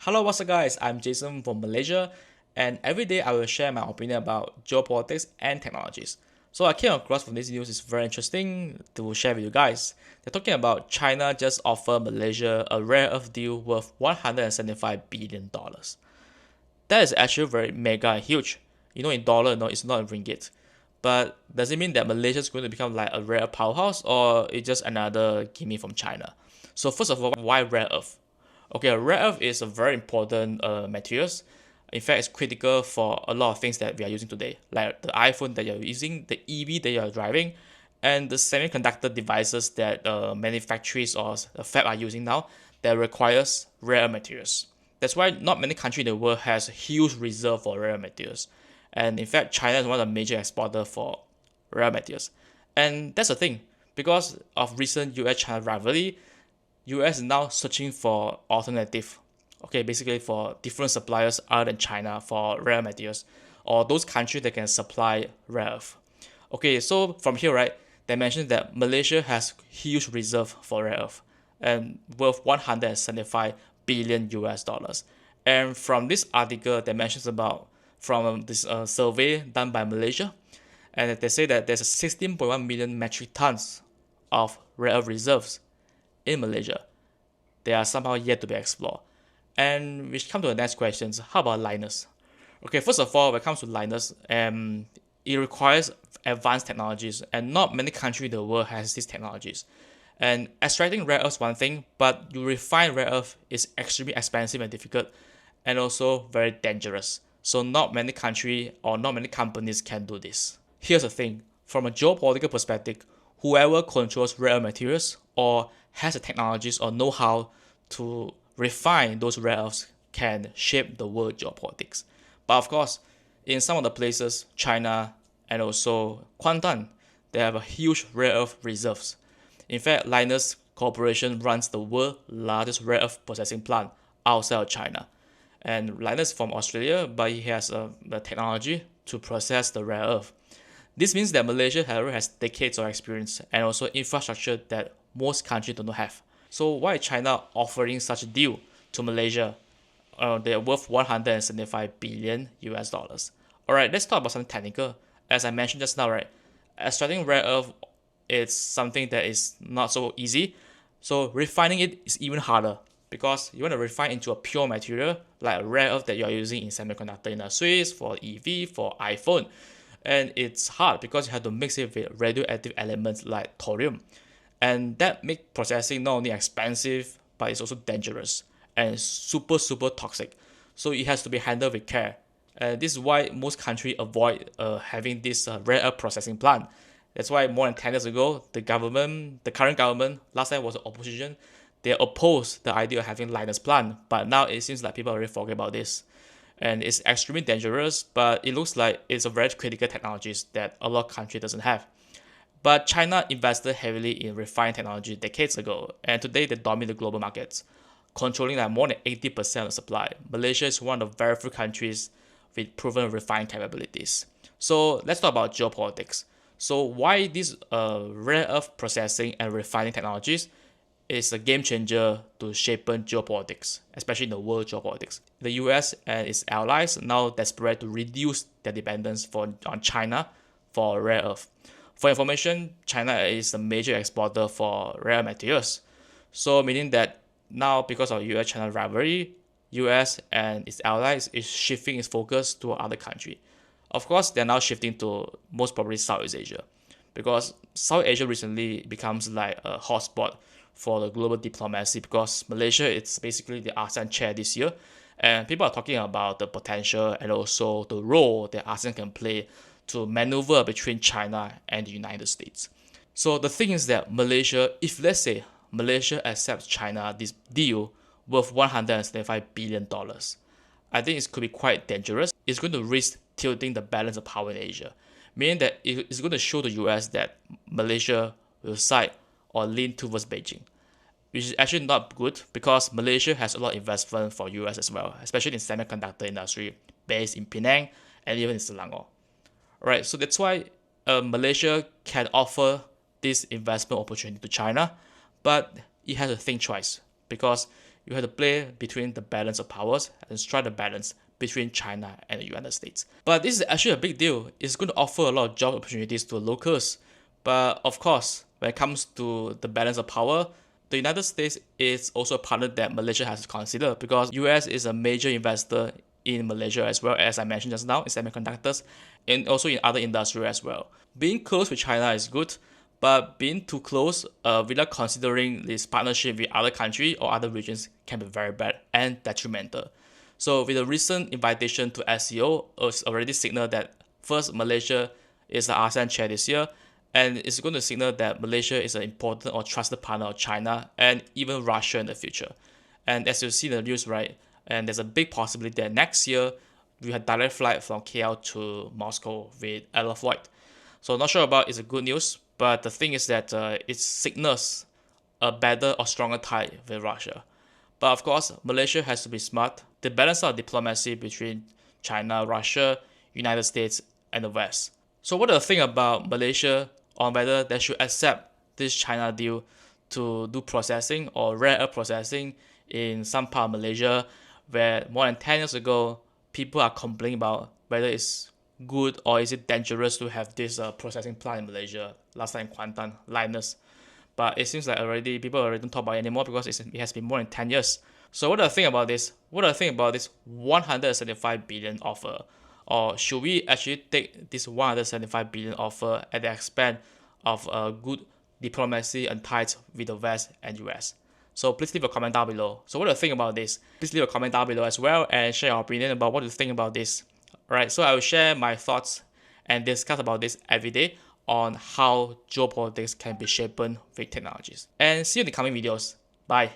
Hello, what's up, guys? I'm Jason from Malaysia, and every day I will share my opinion about geopolitics and technologies. So I came across from this news is very interesting to share with you guys. They're talking about China just offered Malaysia a rare earth deal worth $175 billion. That is actually very mega and huge. In dollar, no, it's not in ringgit. But does it mean that Malaysia is going to become like a rare powerhouse, or it's just another gimme from China? So first of all, why rare earth? Okay, rare earth is a very important materials. In fact, it's critical for a lot of things that we are using today, like the iPhone that you're using, the EV that you're driving, and the semiconductor devices that many factories or fab are using now that requires rare materials. That's why not many countries in the world has a huge reserve for rare materials. And in fact, China is one of the major exporters for rare materials. And that's the thing, because of recent US-China rivalry, US is now searching for alternative. Okay, basically for different suppliers other than China for rare materials, or those countries that can supply rare earth. Okay, so from here, right, they mentioned that Malaysia has huge reserve for rare earth and worth 175 billion US dollars. And from this article, they mentions about from this survey done by Malaysia, and they say that there's a 16.1 million metric tons of rare earth reserves in Malaysia. They are somehow yet to be explored. And we come to the next questions. How about Lynas? Okay, first of all, when it comes to Lynas, it requires advanced technologies, and not many countries in the world has these technologies. And extracting rare earth is one thing, but you refine rare earth is extremely expensive and difficult, and also very dangerous. So not many countries or not many companies can do this. Here's the thing: from a geopolitical perspective, whoever controls rare earth materials or has the technologies or know-how to refine those rare earths can shape the world geopolitics. But of course, in some of the places, China and also Kuantan, they have a huge rare earth reserves. In fact, Lynas Corporation runs the world's largest rare earth processing plant outside of China. And Lynas from Australia, but he has the technology to process the rare earth. This means that Malaysia, however, has decades of experience and also infrastructure that most countries do not have. So why is China offering such a deal to Malaysia? They're worth 175 billion US dollars. Alright, let's talk about something technical. As I mentioned just now, right, extracting rare earth is something that is not so easy. So refining it is even harder because you want to refine into a pure material like a rare earth that you are using in semiconductor industries, for EV, for iPhone. And it's hard because you have to mix it with radioactive elements like thorium. And that makes processing not only expensive, but it's also dangerous and super toxic. So it has to be handled with care. And this is why most countries avoid having this rare earth processing plant. That's why more than 10 years ago, the current government, last time was the opposition, they opposed the idea of having Lynas plant. But now it seems like people already forget about this. And it's extremely dangerous, but it looks like it's a very critical technologies that a lot of countries doesn't have. But China invested heavily in refined technology decades ago, and today they dominate the global markets, controlling like more than 80% of the supply. Malaysia is one of the very few countries with proven refined capabilities. So let's talk about geopolitics. So why these rare earth processing and refining technologies is a game changer to shape geopolitics, especially in the world geopolitics. The US and its allies now desperate to reduce their dependence on China for rare earth. For information, China is a major exporter for rare materials. So meaning that now because of US-China rivalry, US and its allies is shifting its focus to other country. Of course, they're now shifting to most probably Southeast Asia, because South Asia recently becomes like a hotspot for the global diplomacy because Malaysia it's basically the ASEAN chair this year, and people are talking about the potential and also the role that ASEAN can play to maneuver between China and the United States. So the thing is that Malaysia, if let's say Malaysia accepts China this deal worth $175 billion, I think it could be quite dangerous. It's going to risk tilting the balance of power in Asia, meaning that it's going to show the US that Malaysia will side or lean towards Beijing, which is actually not good because Malaysia has a lot of investment for US as well, especially in semiconductor industry based in Penang and even in Selangor. Right, so that's why Malaysia can offer this investment opportunity to China, but it has a think twice because you have to play between the balance of powers and strike the balance between China and the United States. But this is actually a big deal. It's going to offer a lot of job opportunities to locals. But of course, when it comes to the balance of power, the United States is also a partner that Malaysia has to consider because US is a major investor in Malaysia as well, as I mentioned just now, in semiconductors and also in other industry as well. Being close with China is good, but being too close without considering this partnership with other country or other regions can be very bad and detrimental. So with the recent invitation to SCO, it's already signaled that first Malaysia is the ASEAN chair this year, and it's going to signal that Malaysia is an important or trusted partner of China and even Russia in the future. And as you see in the news, right, and there's a big possibility that next year we have direct flight from KL to Moscow with Aeroflight. So not sure about it's a good news, but the thing is that it signals a better or stronger tie with Russia. But of course, Malaysia has to be smart. The balance of diplomacy between China, Russia, United States, and the West. So what do you think about Malaysia on whether they should accept this China deal to do processing or rare earth processing in some part of Malaysia where more than 10 years ago, people are complaining about whether it's good or is it dangerous to have this processing plant in Malaysia, last time in Kuantan, Lynas. But it seems like already people already don't talk about it anymore because it has been more than 10 years. So what do I think about this? What do I think about this 175 billion offer? Or should we actually take this 175 billion offer at the expense of a good diplomacy and ties with the West and US? So please leave a comment down below. So what do you think about this? Please leave a comment down below as well and share your opinion about what you think about this. Alright, so I will share my thoughts and discuss about this every day on how geopolitics can be shaped with technologies. And see you in the coming videos. Bye.